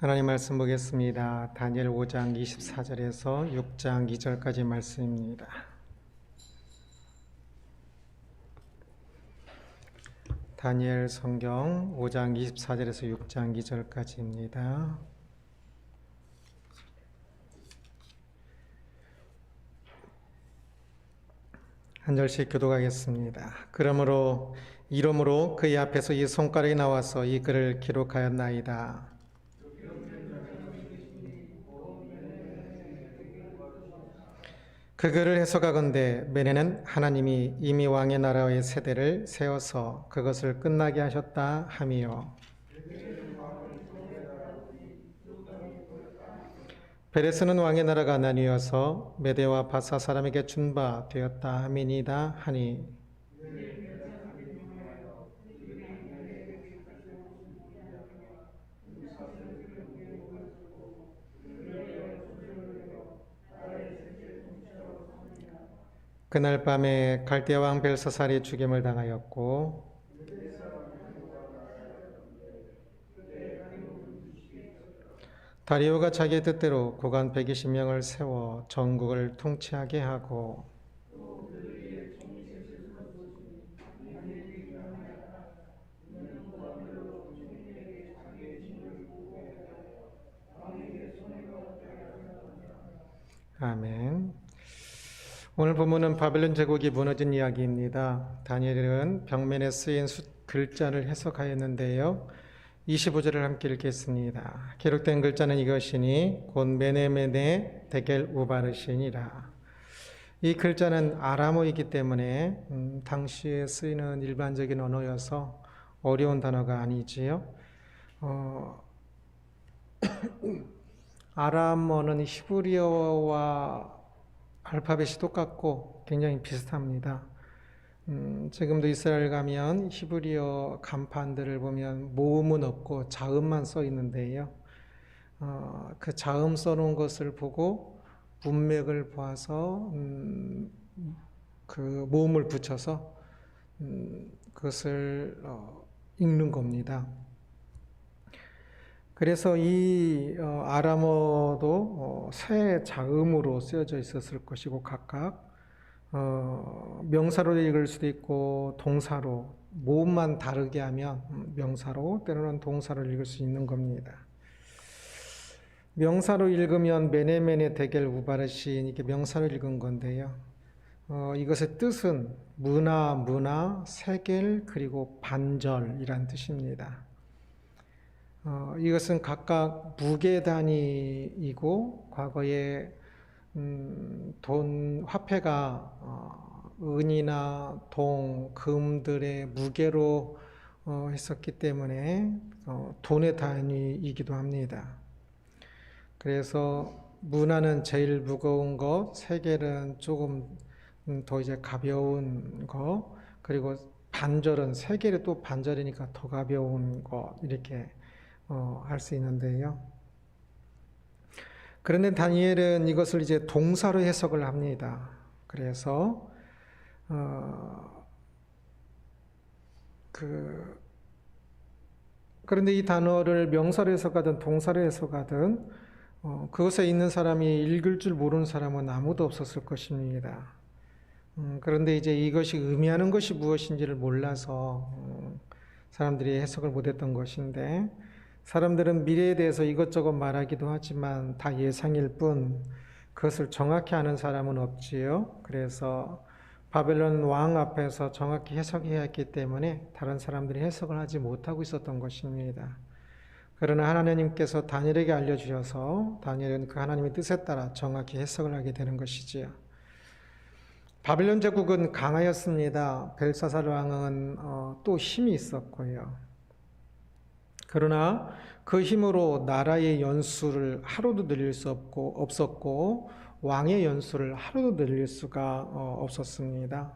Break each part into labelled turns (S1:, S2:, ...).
S1: 하나님 말씀 보겠습니다. 다니엘 5장 24절에서 6장 2절까지 말씀입니다. 다니엘 성경 5장 24절에서 6장 2절까지입니다. 한 절씩 교독하겠습니다. 이러므로 그의 앞에서 이 손가락이 나와서 이 글을 기록하였나이다. 그 글을 해석하건대 메네는 하나님이 이미 왕의 나라의 세대를 세워서 그것을 끝나게 하셨다 함이요. 베레스는 왕의 나라가 나뉘어서 메대와 바사 사람에게 준 바 되었다 함이니이다 하니, 그날 밤에 갈대아 왕 벨사살이 죽임을 당하였고 다리오가 자기의 뜻대로 고관 120명을 세워 전국을 통치하게 하고, 아멘. 오늘 본문은 바벨론 제국이 무너진 이야기입니다. 다니엘은 벽면에 쓰인 글자를 해석하였는데요. 25절을 함께 읽겠습니다. 기록된 글자는 이것이니 곧 메네메네 데겔 우바르시니라. 이 글자는 아람어이기 때문에 당시에 쓰이는 일반적인 언어여서 어려운 단어가 아니지요. 아람어는 히브리어와 알파벳이 똑같고 굉장히 비슷합니다. 지금도 이스라엘 가면 히브리어 간판들을 보면 모음은 없고 자음만 써 있는데요. 그 자음 써놓은 것을 보고 문맥을 보아서 그 모음을 붙여서 그것을 읽는 겁니다. 그래서 이 아람어도 세 자음으로 쓰여져 있었을 것이고 각각 명사로 읽을 수도 있고 동사로, 모음만 다르게 하면 명사로, 때로는 동사로 읽을 수 있는 겁니다. 명사로 읽으면 메네메네 데겔 우바르신, 이게 명사로 읽은 건데요. 이것의 뜻은 문화, 세겔, 그리고 반절이란 뜻입니다. 이것은 각각 무게 단위이고 과거에 돈, 화폐가 은이나 동, 금들의 무게로 했었기 때문에 돈의 단위이기도 합니다. 그래서 문화는 제일 무거운 것, 세겔은 조금 더 이제 가벼운 것, 그리고 반절은 세겔이 또 반절이니까 더 가벼운 것, 이렇게 할 수 있는데요. 그런데 다니엘은 이것을 이제 동사로 해석을 합니다. 그래서 그런데 이 단어를 명사로 해석하든 동사로 해석하든 그것에 있는 사람이 읽을 줄 모르는 사람은 아무도 없었을 것입니다. 그런데 이제 이것이 의미하는 것이 무엇인지를 몰라서 사람들이 해석을 못했던 것인데, 사람들은 미래에 대해서 이것저것 말하기도 하지만 다 예상일 뿐 그것을 정확히 아는 사람은 없지요. 그래서 바벨론 왕 앞에서 정확히 해석해야 했기 때문에 다른 사람들이 해석을 하지 못하고 있었던 것입니다. 그러나 하나님께서 다니엘에게 알려주셔서 다니엘은 그 하나님의 뜻에 따라 정확히 해석을 하게 되는 것이지요. 바벨론 제국은 강하였습니다. 벨사살 왕은 또 힘이 있었고요. 그러나 그 힘으로 나라의 연수를 하루도 늘릴 수 없었고 왕의 연수를 하루도 늘릴 수가 없었습니다.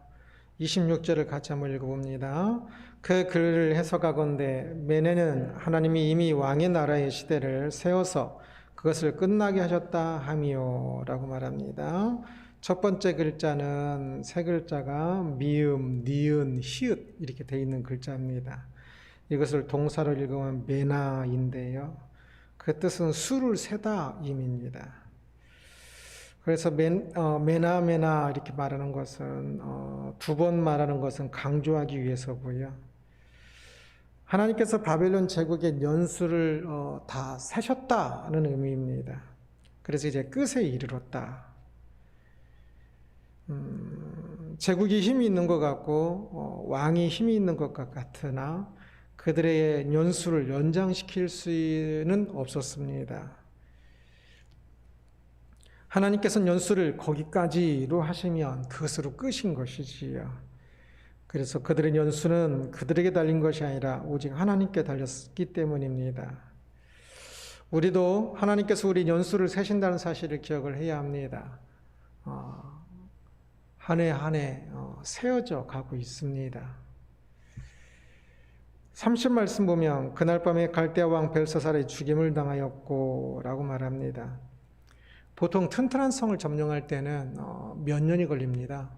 S1: 26절을 같이 한번 읽어봅니다. 그 글을 해석하건대 메네는 하나님이 이미 왕의 나라의 시대를 세워서 그것을 끝나게 하셨다 함이요 라고 말합니다. 첫 번째 글자는 세 글자가 미음, 니은, 히읗 이렇게 되어 있는 글자입니다. 이것을 동사로 읽으면 메나인데요. 그 뜻은 수를 세다 임입니다. 그래서 메나 이렇게 말하는 것은 두 번 말하는 것은 강조하기 위해서고요. 하나님께서 바벨론 제국의 연수를 다 세셨다는 의미입니다. 그래서 이제 끝에 이르렀다. 제국이 힘이 있는 것 같고 왕이 힘이 있는 것 같으나 그들의 연수를 연장시킬 수는 없었습니다. 하나님께서는 연수를 거기까지로 하시면 그것으로 끝인 것이지요. 그래서 그들의 연수는 그들에게 달린 것이 아니라 오직 하나님께 달렸기 때문입니다. 우리도 하나님께서 우리 연수를 세신다는 사실을 기억을 해야 합니다. 한 해 한 해 세어져 가고 있습니다. 30말씀 보면 그날 밤에 갈대아 왕 벨사살의 죽임을 당하였고 라고 말합니다. 보통 튼튼한 성을 점령할 때는 몇 년이 걸립니다.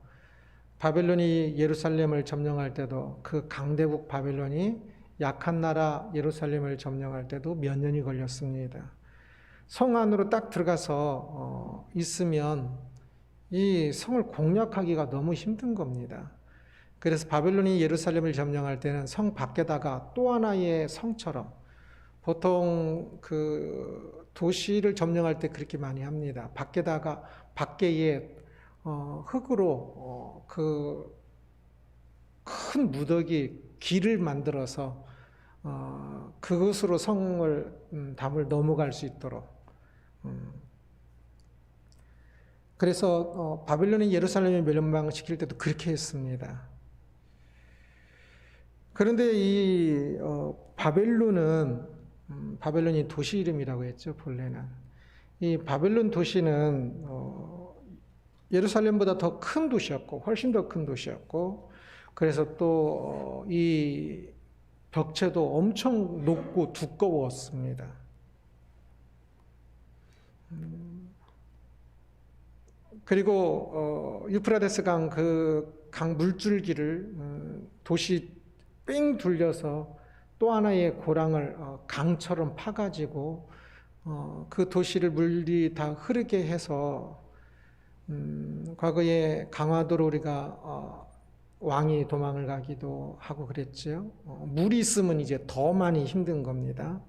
S1: 바벨론이 예루살렘을 점령할 때도 그 강대국 바벨론이 약한 나라 예루살렘을 점령할 때도 몇 년이 걸렸습니다. 성 안으로 딱 들어가서 있으면 이 성을 공략하기가 너무 힘든 겁니다. 그래서 바벨론이 예루살렘을 점령할 때는 성 밖에다가 또 하나의 성처럼 보통 그 도시를 점령할 때 그렇게 많이 합니다. 밖에다가 밖에 흙으로 그 큰 무더기 길을 만들어서 그것으로 담을 넘어갈 수 있도록. 그래서 바벨론이 예루살렘을 멸망시킬 때도 그렇게 했습니다. 그런데 이 바벨론이 도시 이름이라고 했죠, 본래는. 이 바벨론 도시는 예루살렘보다 더 큰 도시였고, 훨씬 더 큰 도시였고, 그래서 또 이 벽체도 엄청 높고 두꺼웠습니다. 그리고 유프라데스 강 그 강 물줄기를 도시 뺑 둘려서 또 하나의 고랑을 강처럼 파가지고 그 도시를 물이 다 흐르게 해서 과거에 강화도로 우리가 왕이 도망을 가기도 하고 그랬죠. 물이 있으면 이제 더 많이 힘든 겁니다.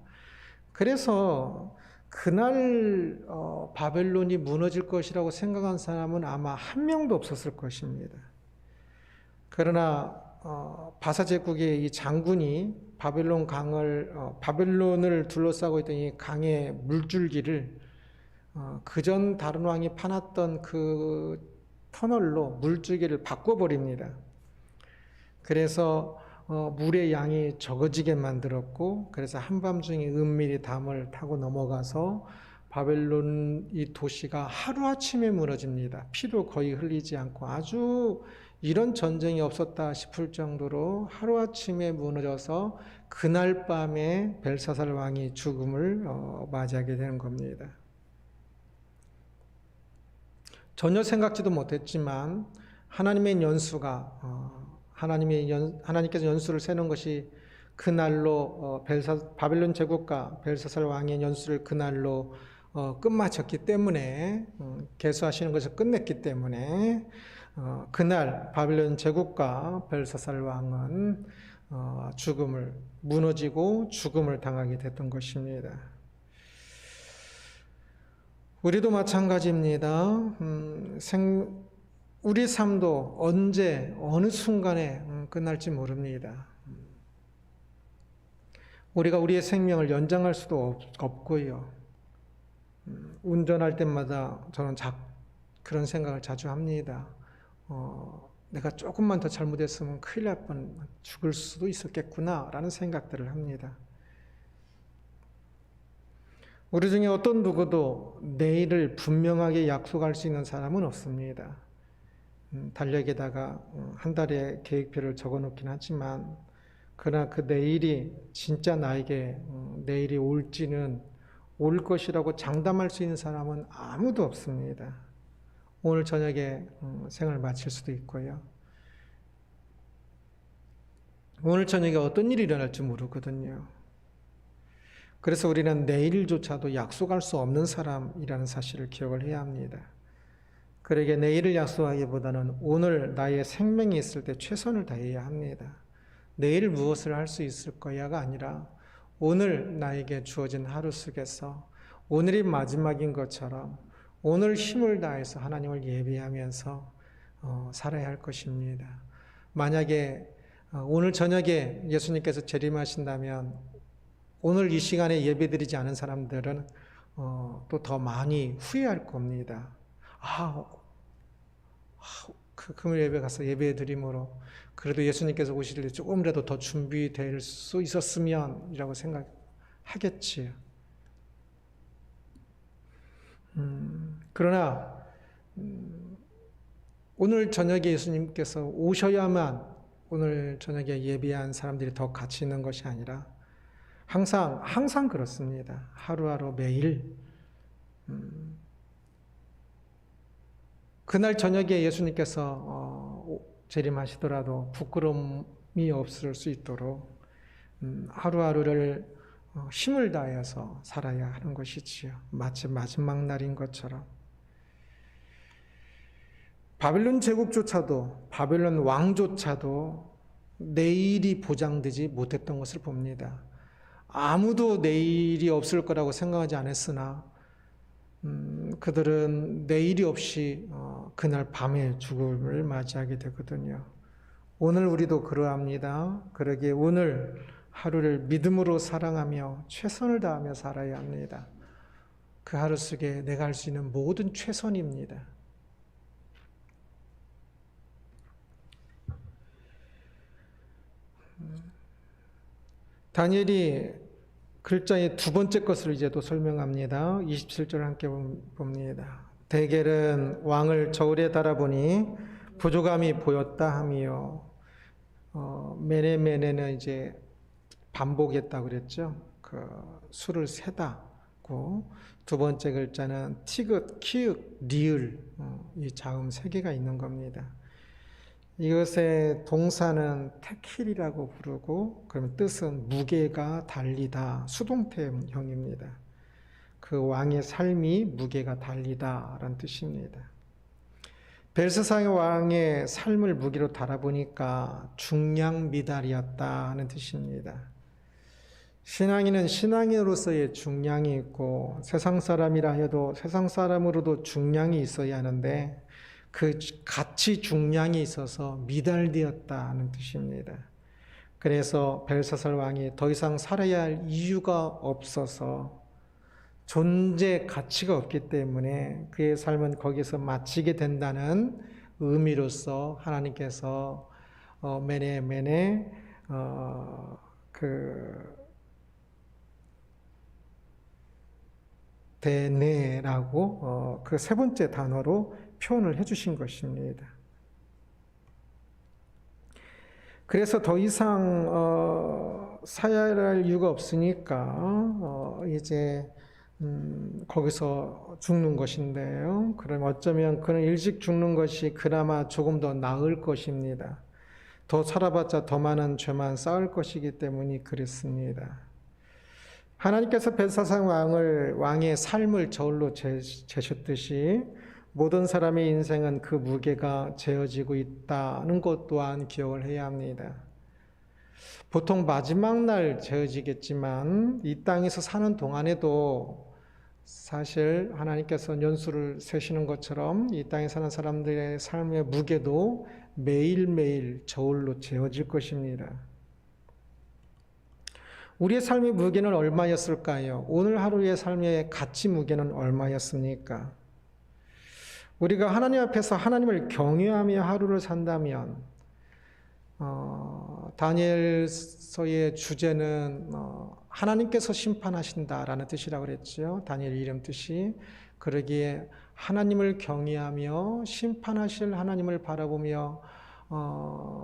S1: 그래서 그날 바벨론이 무너질 것이라고 생각한 사람은 아마 한 명도 없었을 것입니다. 그러나 바사 제국의 이 장군이 바벨론을 둘러싸고 있던 이 강의 물줄기를 그전 다른 왕이 파놨던 그 터널로 물줄기를 바꿔버립니다. 그래서 물의 양이 적어지게 만들었고, 그래서 한밤중에 은밀히 담을 타고 넘어가서 바벨론 이 도시가 하루아침에 무너집니다. 피도 거의 흘리지 않고 아주 이런 전쟁이 없었다 싶을 정도로 하루아침에 무너져서 그날 밤에 벨사살 왕이 죽음을 맞이하게 되는 겁니다. 전혀 생각지도 못했지만 하나님의 연수가 하나님께서 연수를 세는 것이 그날로 바벨론 제국과 벨사살 왕의 연수를 그날로 끝마쳤기 때문에 계수하시는 것을 끝냈기 때문에 그날 바벨론 제국과 벨사살 왕은 무너지고 죽음을 당하게 됐던 것입니다. 우리도 마찬가지입니다. 우리 삶도 언제 어느 순간에 끝날지 모릅니다. 우리가 우리의 생명을 연장할 수도 없고요. 운전할 때마다 저는 그런 생각을 자주 합니다. 내가 조금만 더 잘못했으면 큰일 날 뻔, 죽을 수도 있었겠구나 라는 생각들을 합니다. 우리 중에 어떤 누구도 내일을 분명하게 약속할 수 있는 사람은 없습니다. 달력에다가 한 달의 계획표를 적어놓긴 하지만 그러나 그 내일이 진짜 나에게 내일이 올 것이라고 장담할 수 있는 사람은 아무도 없습니다. 오늘 저녁에 생을 마칠 수도 있고요. 오늘 저녁에 어떤 일이 일어날지 모르거든요. 그래서 우리는 내일조차도 약속할 수 없는 사람이라는 사실을 기억을 해야 합니다. 그러기에 내일을 약속하기보다는 오늘 나의 생명이 있을 때 최선을 다해야 합니다. 내일 무엇을 할 수 있을 거야가 아니라 오늘 나에게 주어진 하루 속에서 오늘이 마지막인 것처럼 오늘 힘을 다해서 하나님을 예배하면서 살아야 할 것입니다. 만약에 오늘 저녁에 예수님께서 재림하신다면 오늘 이 시간에 예배드리지 않은 사람들은 또 더 많이 후회할 겁니다. 그 금요일 예배 가서 예배 드림으로 그래도 예수님께서 오실 때 조금이라도 더 준비될 수 있었으면 이라고 생각하겠지요. 그러나 오늘 저녁에 예수님께서 오셔야만 오늘 저녁에 예배한 사람들이 더 가치 있는 것이 아니라 항상 그렇습니다. 하루하루 매일 그날 저녁에 예수님께서 재림하시더라도 부끄러움이 없을 수 있도록 하루하루를 힘을 다해서 살아야 하는 것이지요. 마치 마지막 날인 것처럼. 바벨론 제국조차도, 바벨론 왕조차도 내일이 보장되지 못했던 것을 봅니다. 아무도 내일이 없을 거라고 생각하지 않았으나 그들은 내일이 없이 그날 밤에 죽음을 맞이하게 되거든요. 오늘 우리도 그러합니다. 그러기에 오늘 하루를 믿음으로 사랑하며 최선을 다하며 살아야 합니다. 그 하루 속에 내가 할 수 있는 모든 최선입니다. 다니엘이 글자의 두 번째 것을 이제 또 설명합니다. 27절 함께 봅니다. 데겔은 왕을 저울에 달아보니 부족함이 보였다 하며 메네메네는 이제 반복했다고 그랬죠. 그 수를 세다고 두 번째 글자는 티귿, 키읔, 리을 이 자음 세 개가 있는 겁니다. 이것의 동사는 테킬이라고 부르고 그러면 뜻은 무게가 달리다, 수동태형입니다. 그 왕의 삶이 무게가 달리다라는 뜻입니다. 벨사살 왕의 삶을 무게로 달아보니까 중량미달이었다 하는 뜻입니다. 신앙인은 신앙인으로서의 중량이 있고 세상 사람이라 해도 세상 사람으로도 중량이 있어야 하는데 그 같이 중량이 있어서 미달되었다 하는 뜻입니다. 그래서 벨사살 왕이 더 이상 살아야 할 이유가 없어서 존재 가치가 없기 때문에 그의 삶은 거기서 마치게 된다는 의미로서 하나님께서 메네 데네라고 그 세 번째 단어로 표현을 해주신 것입니다. 그래서 더 이상 살아야 할 이유가 없으니까 이제 거기서 죽는 것인데요. 그럼 어쩌면 그는 일찍 죽는 것이 그나마 조금 더 나을 것입니다. 더 살아봤자 더 많은 죄만 쌓을 것이기 때문이 그랬습니다. 하나님께서 벨사살 왕의 삶을 저울로 재셨듯이 모든 사람의 인생은 그 무게가 재어지고 있다는 것 또한 기억을 해야 합니다. 보통 마지막 날 재어지겠지만 이 땅에서 사는 동안에도 사실 하나님께서 연수를 세시는 것처럼 이 땅에 사는 사람들의 삶의 무게도 매일매일 저울로 재어질 것입니다. 우리의 삶의 무게는 얼마였을까요? 오늘 하루의 삶의 가치 무게는 얼마였습니까? 우리가 하나님 앞에서 하나님을 경외하며 하루를 산다면 다니엘서의 주제는 하나님께서 심판하신다라는 뜻이라고 그랬죠. 다니엘 이름 뜻이. 그러기에 하나님을 경외하며 심판하실 하나님을 바라보며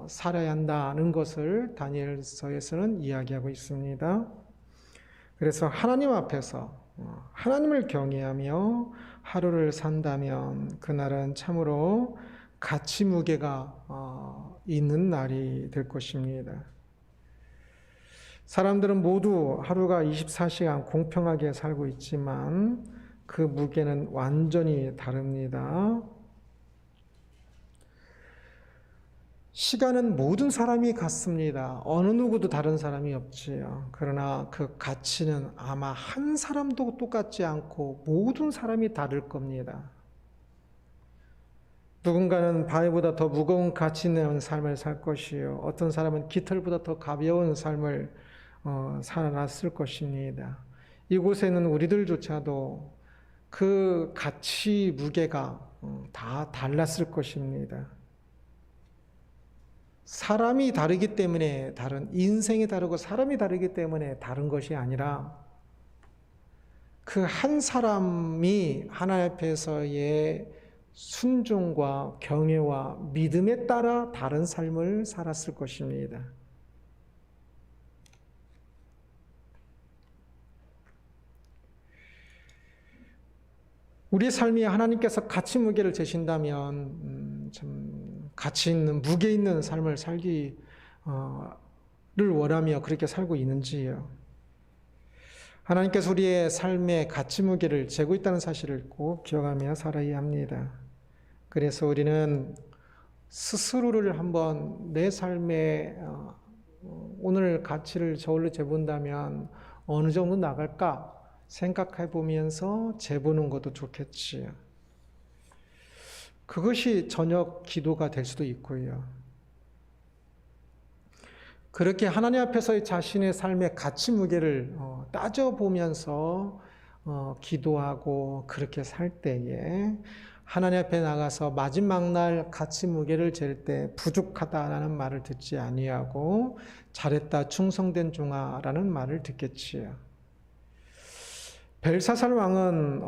S1: 살아야 한다는 것을 다니엘서에서는 이야기하고 있습니다. 그래서 하나님 앞에서 하나님을 경외하며 하루를 산다면 그날은 참으로 가치 무게가 있는 날이 될 것입니다. 사람들은 모두 하루가 24시간 공평하게 살고 있지만 그 무게는 완전히 다릅니다. 시간은 모든 사람이 같습니다. 어느 누구도 다른 사람이 없지요. 그러나 그 가치는 아마 한 사람도 똑같지 않고 모든 사람이 다를 겁니다. 누군가는 바위보다 더 무거운 가치 있는 삶을 살 것이요. 어떤 사람은 깃털보다 더 가벼운 삶을 살아났을 것입니다. 이곳에는 우리들조차도 그 가치 무게가 다 달랐을 것입니다. 사람이 다르기 때문에 인생이 다르고 사람이 다르기 때문에 다른 것이 아니라 그 한 사람이 하나님 앞에서의 순종과 경외와 믿음에 따라 다른 삶을 살았을 것입니다. 우리의 삶이 하나님께서 가치 무게를 재신다면 참 가치 있는 무게 있는 삶을 살기를 원하며 그렇게 살고 있는지요. 하나님께서 우리의 삶의 가치 무게를 재고 있다는 사실을 꼭 기억하며 살아야 합니다. 그래서 우리는 스스로를 한번 내 삶의 오늘 가치를 저울로 재본다면 어느 정도 나갈까 생각해 보면서 재보는 것도 좋겠지요. 그것이 저녁 기도가 될 수도 있고요. 그렇게 하나님 앞에서의 자신의 삶의 가치 무게를 따져보면서 기도하고 그렇게 살 때에 하나님 앞에 나가서 마지막 날 가치 무게를 잴 때 부족하다라는 말을 듣지 아니하고 잘했다 충성된 종아라는 말을 듣겠지요. 벨사살 왕은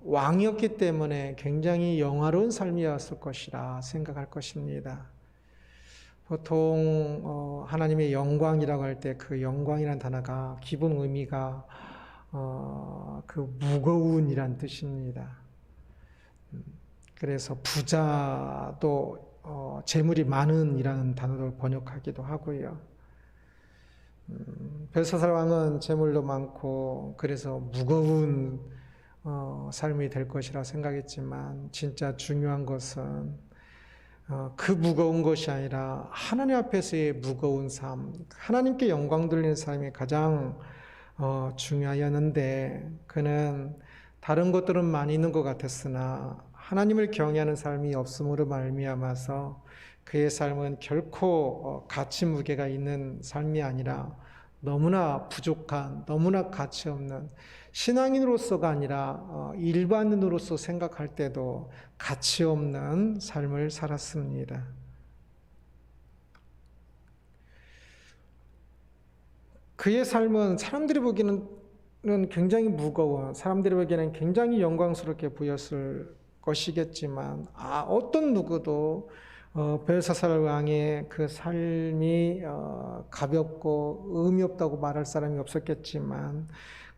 S1: 왕이었기 때문에 굉장히 영화로운 삶이었을 것이라 생각할 것입니다. 보통 하나님의 영광이라고 할 때 그 영광이라는 단어가 기본 의미가 그 무거운이란 뜻입니다. 그래서 부자도 재물이 많은이라는 단어로 번역하기도 하고요. 벨사살 왕은 재물도 많고 그래서 무거운 삶이 될 것이라 생각했지만 진짜 중요한 것은 그 무거운 것이 아니라 하나님 앞에서의 무거운 삶, 하나님께 영광 돌리는 삶이 가장 중요하였는데 그는 다른 것들은 많이 있는 것 같았으나 하나님을 경외하는 삶이 없음으로 말미암아서 그의 삶은 결코 가치 무게가 있는 삶이 아니라 너무나 부족한, 너무나 가치 없는 신앙인으로서가 아니라 일반인으로서 생각할 때도 가치 없는 삶을 살았습니다. 그의 삶은 사람들이 보기에는 굉장히 무거워, 사람들이 보기에는 굉장히 영광스럽게 보였을 것이겠지만 어떤 누구도 벨사살 왕의 그 삶이 가볍고 의미 없다고 말할 사람이 없었겠지만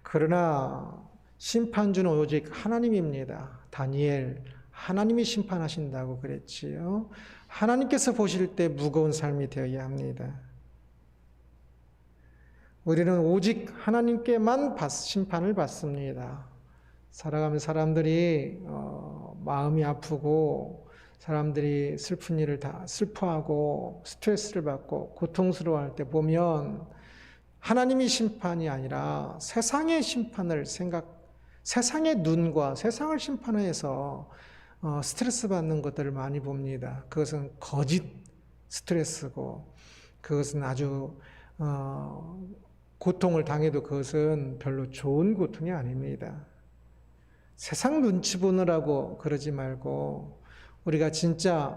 S1: 그러나 심판주는 오직 하나님입니다. 다니엘, 하나님이 심판하신다고 그랬지요. 하나님께서 보실 때 무거운 삶이 되어야 합니다. 우리는 오직 하나님께만 심판을 받습니다. 살아가면 사람들이 마음이 아프고 사람들이 슬픈 일을 다 슬퍼하고 스트레스를 받고 고통스러워할 때 보면 하나님이 심판이 아니라 세상의 심판을 세상의 눈과 세상을 심판해서 스트레스 받는 것들을 많이 봅니다. 그것은 거짓 스트레스고 그것은 아주 고통을 당해도 그것은 별로 좋은 고통이 아닙니다. 세상 눈치 보느라고 그러지 말고 우리가 진짜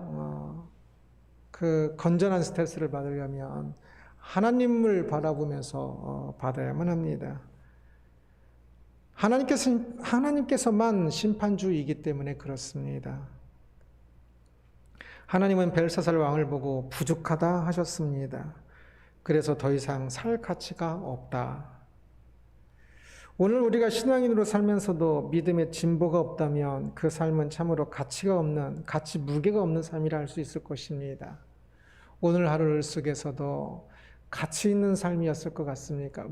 S1: 그 건전한 스트레스를 받으려면 하나님을 바라보면서 받아야만 합니다. 하나님께서만 심판주이기 때문에 그렇습니다. 하나님은 벨사살 왕을 보고 부족하다 하셨습니다. 그래서 더 이상 살 가치가 없다. 오늘 우리가 신앙인으로 살면서도 믿음의 진보가 없다면 그 삶은 참으로 가치가 없는, 가치 무게가 없는 삶이라 할 수 있을 것입니다. 오늘 하루를 속에서도 가치 있는 삶이었을 것 같습니까?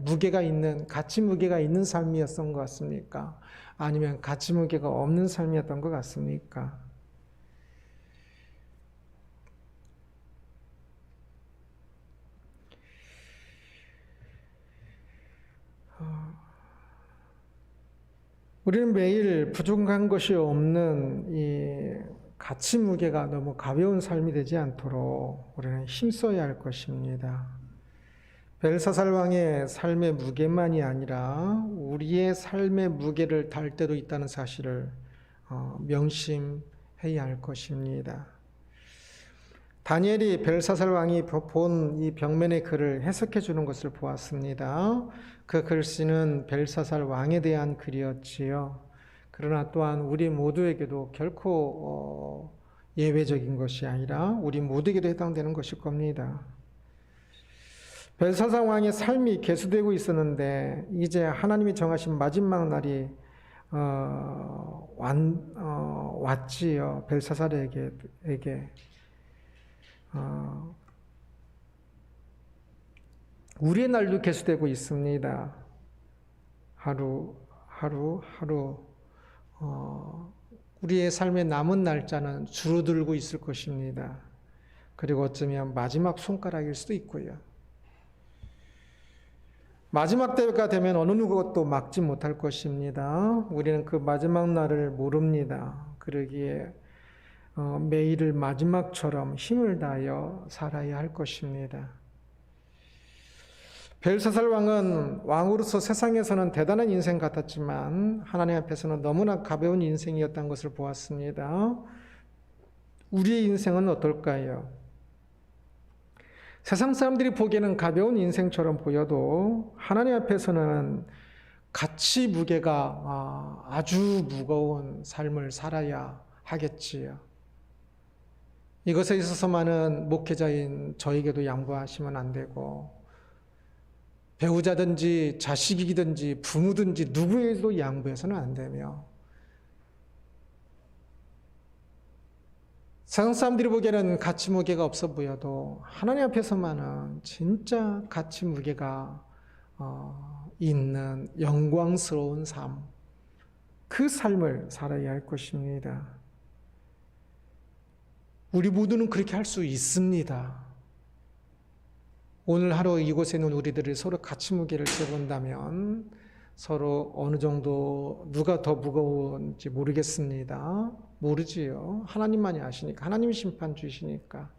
S1: 가치 무게가 있는 삶이었던 것 같습니까? 아니면 가치 무게가 없는 삶이었던 것 같습니까? 우리는 매일 부족한 것이 없는 이 가치 무게가 너무 가벼운 삶이 되지 않도록 우리는 힘써야 할 것입니다. 벨사살 왕의 삶의 무게만이 아니라 우리의 삶의 무게를 달 때도 있다는 사실을 명심해야 할 것입니다. 다니엘이 벨사살 왕이 본 이 벽면의 글을 해석해 주는 것을 보았습니다. 그 글씨는 벨사살 왕에 대한 글이었지요. 그러나 또한 우리 모두에게도 결코 예외적인 것이 아니라 우리 모두에게도 해당되는 것일 겁니다. 벨사살 왕의 삶이 계수되고 있었는데 이제 하나님이 정하신 마지막 날이 왔지요. 벨사살에게. 우리의 날도 계수되고 있습니다. 하루 우리의 삶의 남은 날짜는 줄어들고 있을 것입니다. 그리고 어쩌면 마지막 손가락일 수도 있고요. 마지막 때가 되면 어느 누구도 막지 못할 것입니다. 우리는 그 마지막 날을 모릅니다. 그러기에 매일을 마지막처럼 힘을 다하여 살아야 할 것입니다. 벨사살 왕은 왕으로서 세상에서는 대단한 인생 같았지만 하나님 앞에서는 너무나 가벼운 인생이었다는 것을 보았습니다. 우리의 인생은 어떨까요? 세상 사람들이 보기에는 가벼운 인생처럼 보여도 하나님 앞에서는 가치 무게가 아주 무거운 삶을 살아야 하겠지요. 이것에 있어서만은 목회자인 저에게도 양보하시면 안 되고 배우자든지 자식이든지 부모든지 누구에도 양보해서는 안 되며 세상 사람들이 보기에는 가치 무게가 없어 보여도 하나님 앞에서만은 진짜 가치 무게가 있는 영광스러운 삶, 그 삶을 살아야 할 것입니다. 우리 모두는 그렇게 할 수 있습니다. 오늘 하루 이곳에 있는 우리들이 서로 가치 무게를 재본다면 서로 어느 정도 누가 더 무거운지 모르겠습니다. 모르지요. 하나님만이 아시니까. 하나님이 심판주이시니까.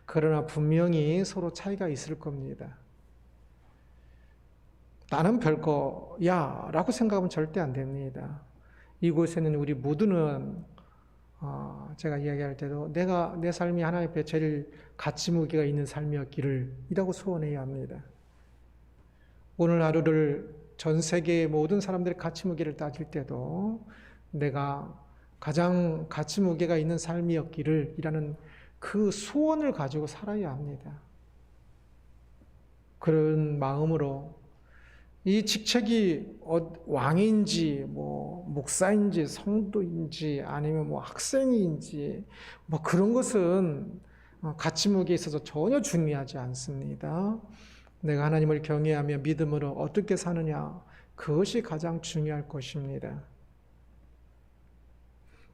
S1: 그러나 분명히 서로 차이가 있을 겁니다. 나는 별거야 라고 생각하면 절대 안 됩니다. 이곳에는 우리 모두는 제가 이야기할 때도 내 삶이 하나님 앞에 제일 가치 무게가 있는 삶이었기를 이라고 소원해야 합니다. 오늘 하루를 전 세계의 모든 사람들의 가치 무게를 따질 때도 내가 가장 가치 무게가 있는 삶이었기를 이라는 그 소원을 가지고 살아야 합니다. 그런 마음으로 이 직책이 왕인지 목사인지 성도인지 아니면 학생인지 그런 것은 가치 무게에 있어서 전혀 중요하지 않습니다. 내가 하나님을 경외하며 믿음으로 어떻게 사느냐, 그것이 가장 중요할 것입니다.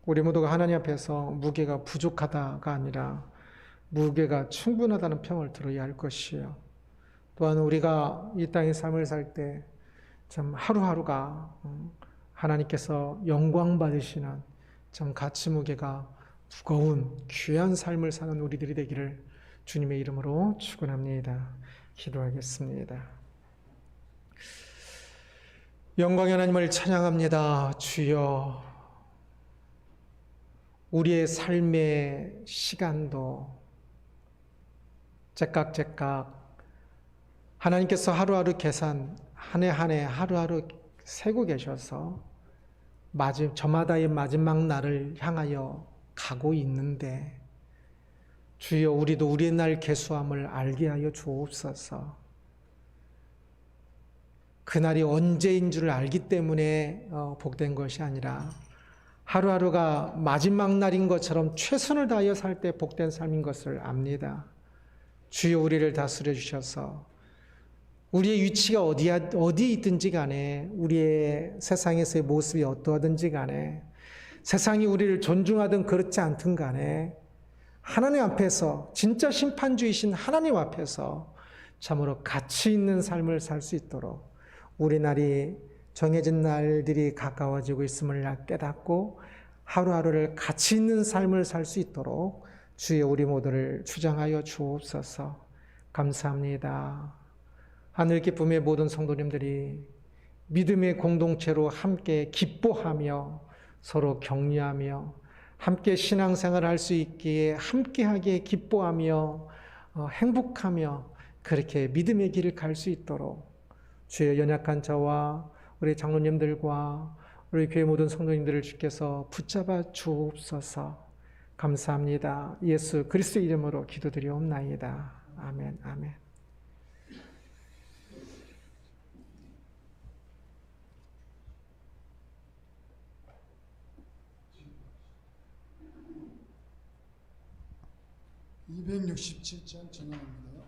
S1: 우리 모두가 하나님 앞에서 무게가 부족하다가 아니라 무게가 충분하다는 평을 들어야 할 것이요. 또한 우리가 이 땅의 삶을 살 때 참 하루하루가 하나님께서 영광 받으시는 참 가치 무게가 무거운 귀한 삶을 사는 우리들이 되기를 주님의 이름으로 축원합니다. 기도하겠습니다. 영광의 하나님을 찬양합니다. 주여, 우리의 삶의 시간도 제깍제깍 하나님께서 하루하루 계산, 한 해 한 해 하루하루 세고 계셔서 저마다의 마지막 날을 향하여 가고 있는데 주여, 우리도 우리의 날 계수함을 알게 하여 주옵소서. 그날이 언제인 줄 알기 때문에 복된 것이 아니라 하루하루가 마지막 날인 것처럼 최선을 다하여 살 때 복된 삶인 것을 압니다. 주여, 우리를 다스려 주셔서 우리의 위치가 어디에 있든지 간에, 우리의 세상에서의 모습이 어떠하든지 간에, 세상이 우리를 존중하든 그렇지 않든 간에, 하나님 앞에서, 진짜 심판주이신 하나님 앞에서 참으로 가치 있는 삶을 살 수 있도록 우리 날이 정해진 날들이 가까워지고 있음을 깨닫고 하루하루를 가치 있는 삶을 살 수 있도록 주여 우리 모두를 주장하여 주옵소서. 감사합니다. 하늘 기쁨의 모든 성도님들이 믿음의 공동체로 함께 기뻐하며 서로 격려하며 함께 신앙생활을 할 수 있기에 함께하게 기뻐하며 행복하며 그렇게 믿음의 길을 갈 수 있도록 주의 연약한 저와 우리 장로님들과 우리 교회 모든 성도님들을 주께서 붙잡아 주옵소서. 감사합니다. 예수 그리스도 이름으로 기도드리옵나이다. 아멘. 아멘.
S2: (267장) 전합니다.